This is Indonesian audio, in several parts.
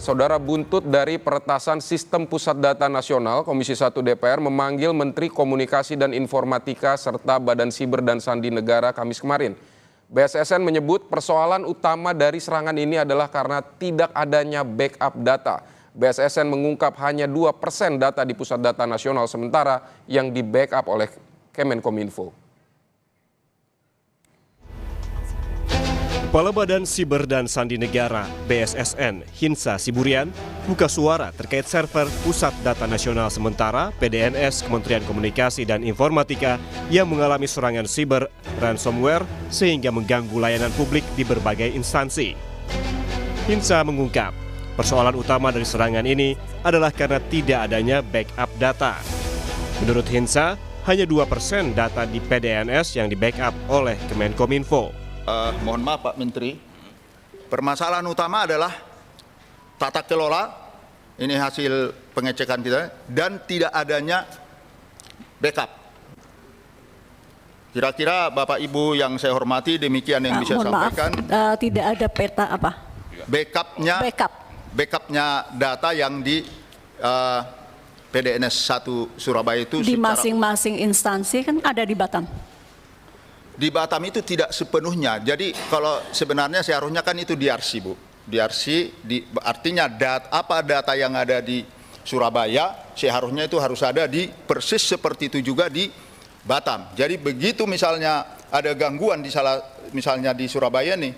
Saudara, buntut dari peretasan Sistem Pusat Data Nasional, Komisi 1 DPR memanggil Menteri Komunikasi dan Informatika serta Badan Siber dan Sandi Negara Kamis kemarin. BSSN menyebut persoalan utama dari serangan ini adalah karena tidak adanya backup data. BSSN mengungkap hanya 2% data di Pusat Data Nasional, sementara yang di backup oleh Kemenkominfo. Kepala Badan Siber dan Sandi Negara (BSSN) Hinsa Siburian buka suara terkait server Pusat Data Nasional sementara PDNS Kementerian Komunikasi dan Informatika yang mengalami serangan siber ransomware sehingga mengganggu layanan publik di berbagai instansi. Hinsa mengungkap, persoalan utama dari serangan ini adalah karena tidak adanya backup data. Menurut Hinsa, hanya 2% data di PDNS yang di backup oleh Kemenkominfo. Mohon maaf Pak Menteri, permasalahan utama adalah tata kelola, ini hasil pengecekan kita, dan tidak adanya backup. Kira-kira Bapak Ibu yang saya hormati, demikian yang bisa sampaikan. Tidak ada peta apa? Backupnya data yang di PDNS 1 Surabaya itu di masing-masing instansi kan ada di Batam. Di Batam itu tidak sepenuhnya. Jadi kalau sebenarnya seharusnya kan itu DRC, Bu. DRC artinya data yang ada di Surabaya seharusnya itu harus ada di persis seperti itu juga di Batam. Jadi begitu misalnya ada gangguan misalnya di Surabaya nih,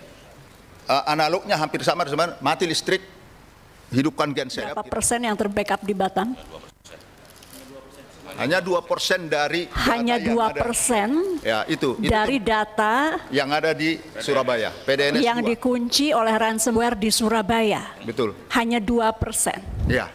analognya hampir sama dengan mati listrik, hidupkan genset. Berapa persen yang terbackup di Batam? Hanya 2% dari hanya 2% ya, itu dari data yang ada di Surabaya, PDNS yang 2. dikunci oleh ransomware di Surabaya. Betul. Hanya 2%. Ya.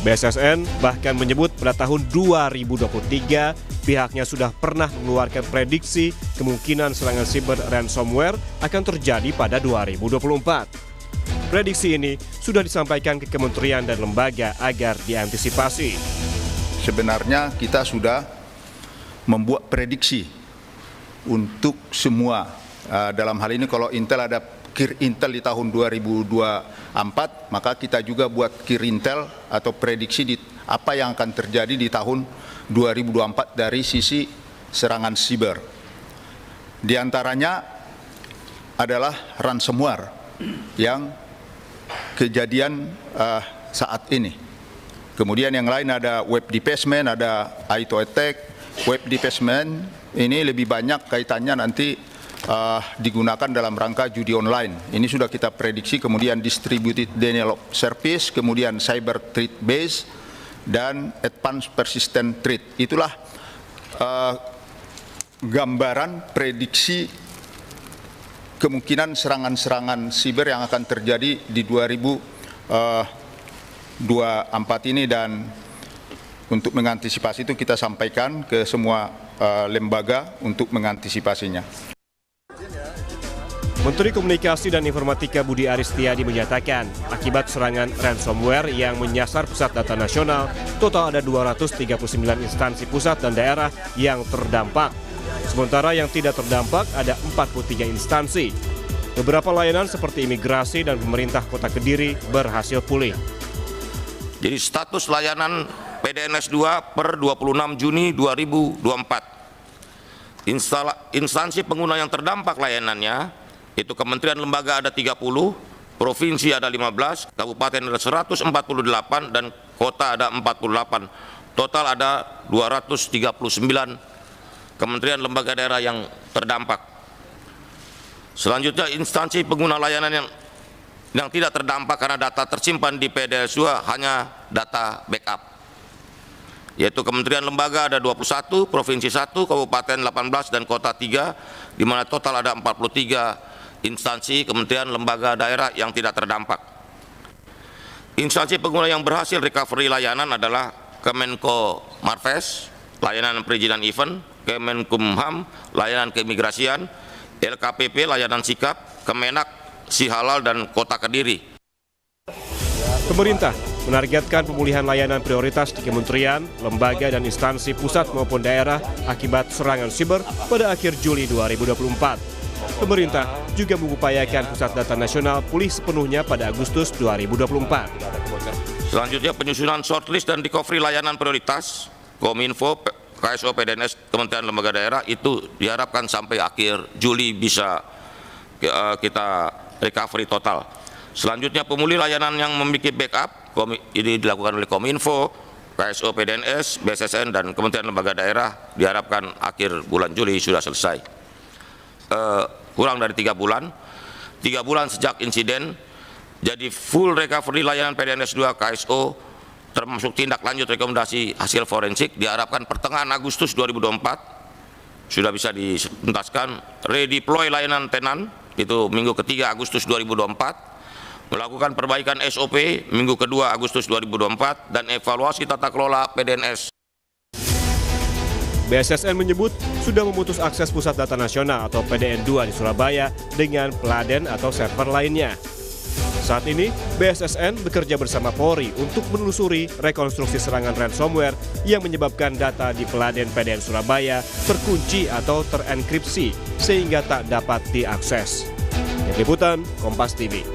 BSSN bahkan menyebut pada tahun 2023 pihaknya sudah pernah mengeluarkan prediksi kemungkinan serangan siber ransomware akan terjadi pada 2024. Prediksi ini sudah disampaikan ke kementerian dan lembaga agar diantisipasi. Sebenarnya kita sudah membuat prediksi untuk semua. Dalam hal ini kalau Intel ada KIR Intel di tahun 2024, maka kita juga buat KIR Intel atau prediksi di apa yang akan terjadi di tahun 2024 dari sisi serangan siber. Di antaranya adalah ransomware yang kejadian saat ini. Kemudian yang lain ada web defacement, ada ITO attack. Web defacement ini lebih banyak kaitannya nanti digunakan dalam rangka judi online. Ini sudah kita prediksi. Kemudian distributed denial of service, kemudian cyber threat base, dan advanced persistent threat. Itulah gambaran prediksi kemungkinan serangan-serangan siber yang akan terjadi di 2024 ini, dan untuk mengantisipasi itu kita sampaikan ke semua lembaga untuk mengantisipasinya. Menteri Komunikasi dan Informatika Budi Aris Setiadi menyatakan akibat serangan ransomware yang menyasar Pusat Data Nasional, total ada 239 instansi pusat dan daerah yang terdampak. Sementara yang tidak terdampak ada 43 instansi. Beberapa layanan seperti imigrasi dan pemerintah Kota Kediri berhasil pulih. Jadi status layanan PDNS 2 per 26 Juni 2024. Instansi pengguna yang terdampak layanannya, itu kementerian lembaga ada 30, provinsi ada 15, kabupaten ada 148, dan kota ada 48. Total ada 239 kementerian lembaga daerah yang terdampak. Selanjutnya instansi pengguna layanan yang tidak terdampak karena data tersimpan di PDNS 2 hanya data backup, yaitu kementerian lembaga ada 21, provinsi 1, kabupaten 18, dan kota 3, di mana total ada 43 instansi kementerian lembaga daerah yang tidak terdampak. Instansi pengguna yang berhasil recovery layanan adalah Kemenko Marves, layanan perizinan event, Kemenkumham, layanan keimigrasian, LKPP, layanan sikap, Kemenak, Sihalal, dan Kota Kediri. Pemerintah menargetkan pemulihan layanan prioritas di kementerian, lembaga, dan instansi pusat maupun daerah akibat serangan siber pada akhir Juli 2024. pemerintah juga mengupayakan pusat data nasional pulih sepenuhnya pada Agustus 2024. Selanjutnya penyusunan shortlist dan recovery layanan prioritas Kominfo, KSO, PDNS, Kementerian Lembaga Daerah itu diharapkan sampai akhir Juli bisa kita recovery total. Selanjutnya pemulih layanan yang memiliki backup ini dilakukan oleh Kominfo, KSO, PDNS, BSSN, dan Kementerian Lembaga Daerah diharapkan akhir bulan Juli sudah selesai. Kurang dari 3 bulan sejak insiden, jadi full recovery layanan PDNS 2 KSO termasuk tindak lanjut rekomendasi hasil forensik diharapkan pertengahan Agustus 2024 sudah bisa dituntaskan. Redeploy layanan tenan itu minggu ketiga Agustus 2024, melakukan perbaikan SOP minggu kedua Agustus 2024, dan evaluasi tata kelola PDNS. BSSN menyebut sudah memutus akses Pusat Data Nasional atau PDN2 di Surabaya dengan peladen atau server lainnya. Saat ini, BSSN bekerja bersama Polri untuk menelusuri rekonstruksi serangan ransomware yang menyebabkan data di peladen PDN Surabaya terkunci atau terenkripsi sehingga tak dapat diakses. Tim Liputan, Kompas TV.